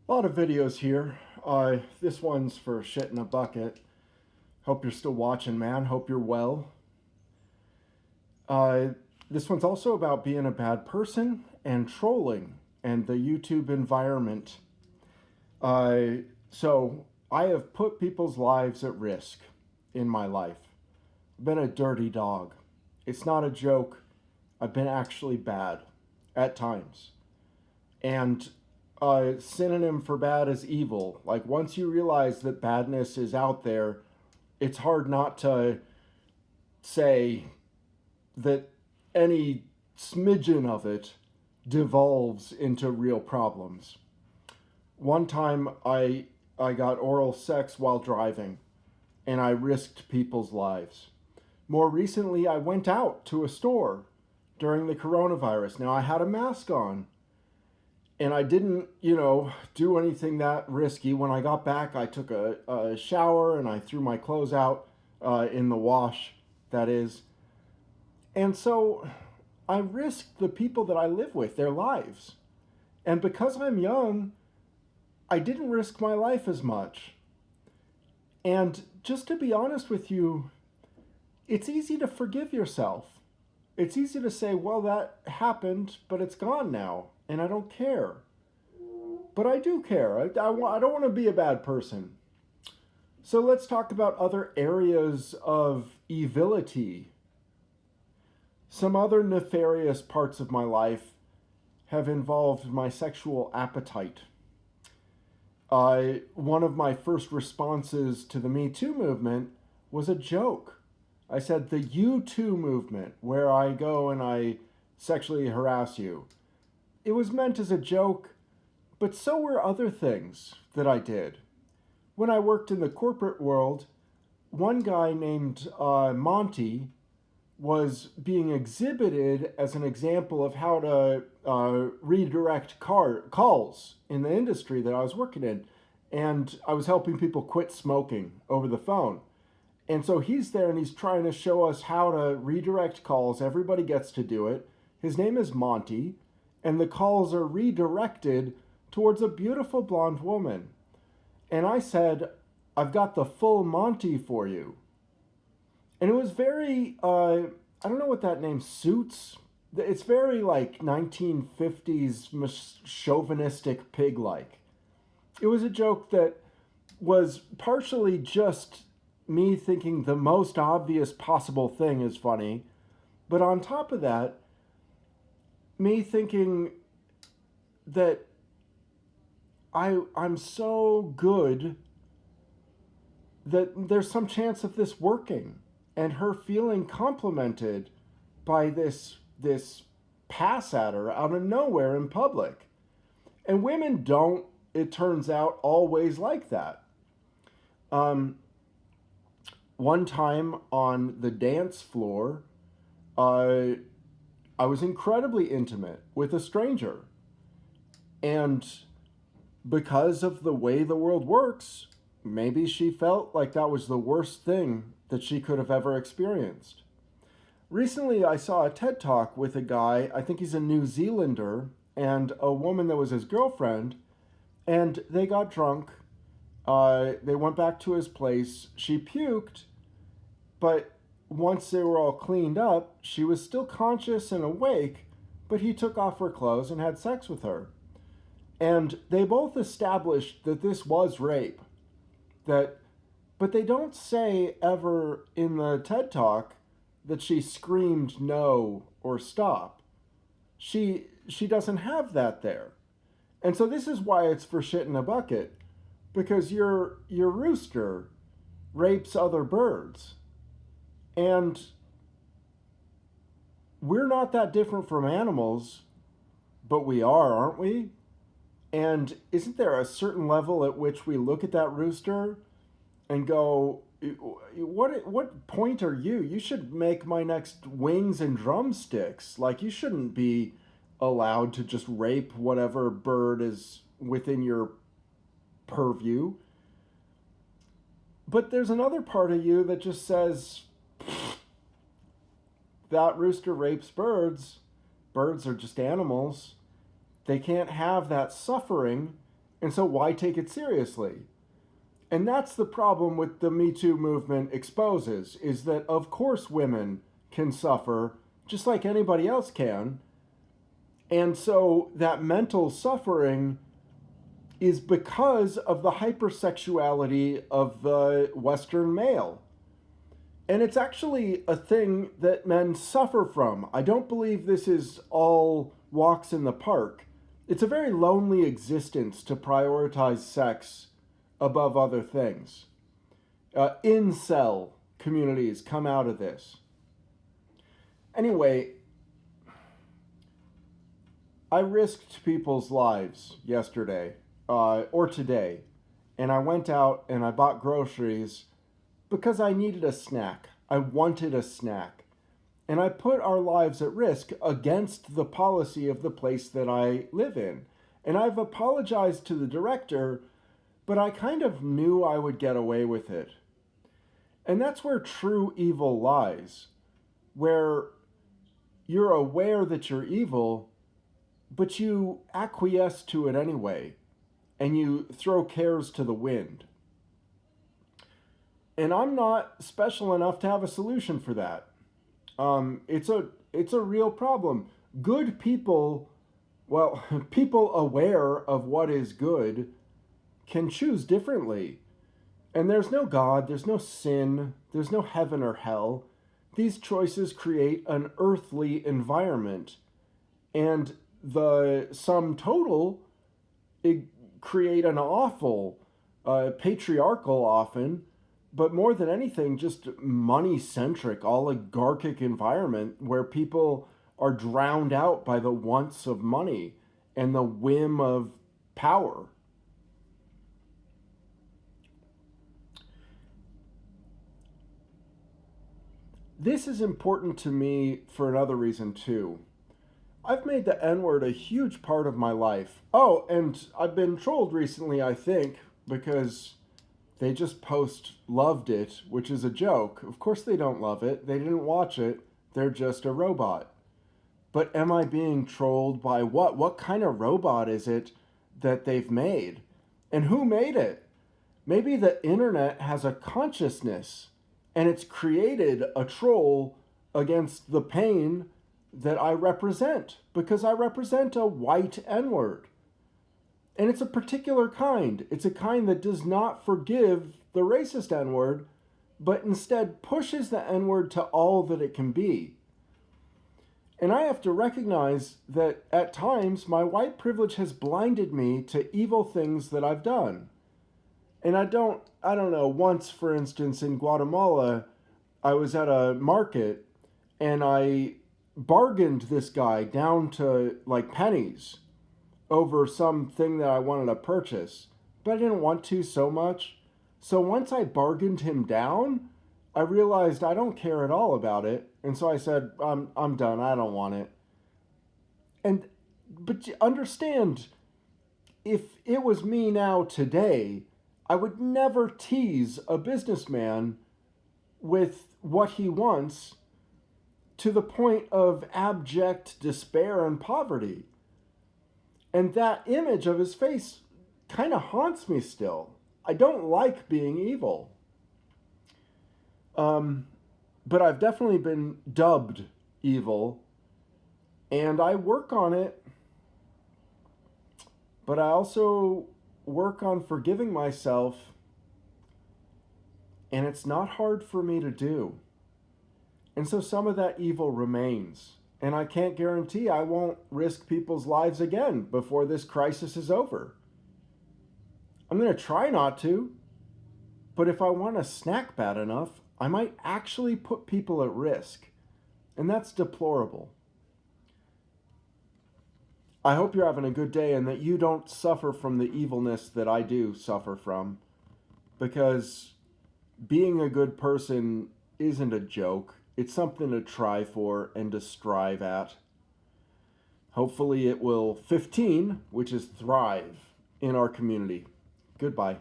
A lot of videos here. This one's for shit in a bucket. Hope you're still watching, man. Hope you're well. Uh, this one's also about being a bad person and trolling and the YouTube environment. Uh, so, I have put people's lives at risk in my life. I've been a dirty dog. It's not a joke. I've been actually bad at times. And synonym for bad is evil. Like once you realize that badness is out there, it's hard not to say that any smidgen of it devolves into real problems. One time I got oral sex while driving and I risked people's lives. More recently, I went out to a store during the coronavirus. Now I had a mask on and I didn't, do anything that risky. When I got back, I took a shower and I threw my clothes out in the wash, that is. And so I risked the people that I live with, their lives. And because I'm young, I didn't risk my life as much. And just to be honest with you, it's easy to forgive yourself. It's easy to say, well, that happened, but it's gone now, and I don't care. But I do care. I don't want to be a bad person. So let's talk about other areas of evility. Some other nefarious parts of my life have involved my sexual appetite. One of my first responses to the Me Too movement was a joke. I said the You Too movement, where I go and I sexually harass you. It was meant as a joke, but so were other things that I did. When I worked in the corporate world, one guy named Monty was being exhibited as an example of how to redirect calls in the industry that I was working in. And I was helping people quit smoking over the phone. And so he's there and he's trying to show us how to redirect calls. Everybody gets to do it. His name is Monty, and the calls are redirected towards a beautiful blonde woman. And I said, I've got the full Monty for you. And it was very, I don't know what that name suits. It's very like 1950s chauvinistic pig like. It was a joke that was partially just me thinking the most obvious possible thing is funny, but on top of that, me thinking that I'm so good that there's some chance of this working and her feeling complimented by this pass at her out of nowhere in public. And women don't, it turns out, always like that. One time on the dance floor, I was incredibly intimate with a stranger. And because of the way the world works, maybe she felt like that was the worst thing that she could have ever experienced. Recently, I saw a TED Talk with a guy, I think he's a New Zealander, and a woman that was his girlfriend, and they got drunk. They went back to his place. She puked, but once they were all cleaned up, she was still conscious and awake, but he took off her clothes and had sex with her. And they both established that this was rape. But they don't say ever in the TED Talk that she screamed no or stop. She doesn't have that there. And so this is why it's for shit in a bucket, because your rooster rapes other birds. And we're not that different from animals, but we are, aren't we? And isn't there a certain level at which we look at that rooster and go, what point are you? You should make my next wings and drumsticks. Like, you shouldn't be allowed to just rape whatever bird is within your purview. But there's another part of you that just says, that rooster rapes birds. Birds are just animals. They can't have that suffering, And so why take it seriously? And that's the problem with the Me Too movement exposes, is that of course women can suffer just like anybody else can. And so that mental suffering is because of the hypersexuality of the Western male. And it's actually a thing that men suffer from. I don't believe this is all walks in the park. It's a very lonely existence to prioritize sex above other things. Incel communities come out of this. Anyway, I risked people's lives yesterday, or today, and I went out and I bought groceries because I needed a snack. I wanted a snack. And I put our lives at risk against the policy of the place that I live in. And I've apologized to the director, but I kind of knew I would get away with it. And that's where true evil lies, where you're aware that you're evil, but you acquiesce to it anyway, and you throw cares to the wind. And I'm not special enough to have a solution for that. It's a real problem. Good people, well, people aware of what is good can choose differently. And there's no God, there's no sin, there's no heaven or hell. These choices create an earthly environment. And the sum total, it create an awful, patriarchal often, but more than anything, just money-centric, oligarchic environment where people are drowned out by the wants of money and the whim of power. This is important to me for another reason too. I've made the N-word a huge part of my life. Oh, and I've been trolled recently, I think, because they just post loved it, which is a joke. Of course they don't love it. They didn't watch it. They're just a robot. But am I being trolled by what? What kind of robot is it that they've made? And who made it? Maybe the internet has a consciousness and it's created a troll against the pain that I represent, because I represent a white N-word. And it's a particular kind. It's a kind that does not forgive the racist N-word, but instead pushes the N-word to all that it can be. And I have to recognize that at times my white privilege has blinded me to evil things that I've done. And I don't know, once, for instance, in Guatemala, I was at a market and I bargained this guy down to like pennies over something that I wanted to purchase, but I didn't want to so much. So once I bargained him down, I realized I don't care at all about it. And so I said, I'm done. I don't want it. But you understand, if it was me now today, I would never tease a businessman with what he wants to the point of abject despair and poverty. And that image of his face kind of haunts me still. I don't like being evil. But I've definitely been dubbed evil, and I work on it. But I also work on forgiving myself, and it's not hard for me to do. And so some of that evil remains. And I can't guarantee I won't risk people's lives again before this crisis is over. I'm going to try not to. But if I want a snack bad enough, I might actually put people at risk. And that's deplorable. I hope you're having a good day and that you don't suffer from the evilness that I do suffer from. Because being a good person isn't a joke. It's something to try for and to strive at. Hopefully it will 15, which is thrive in our community. Goodbye.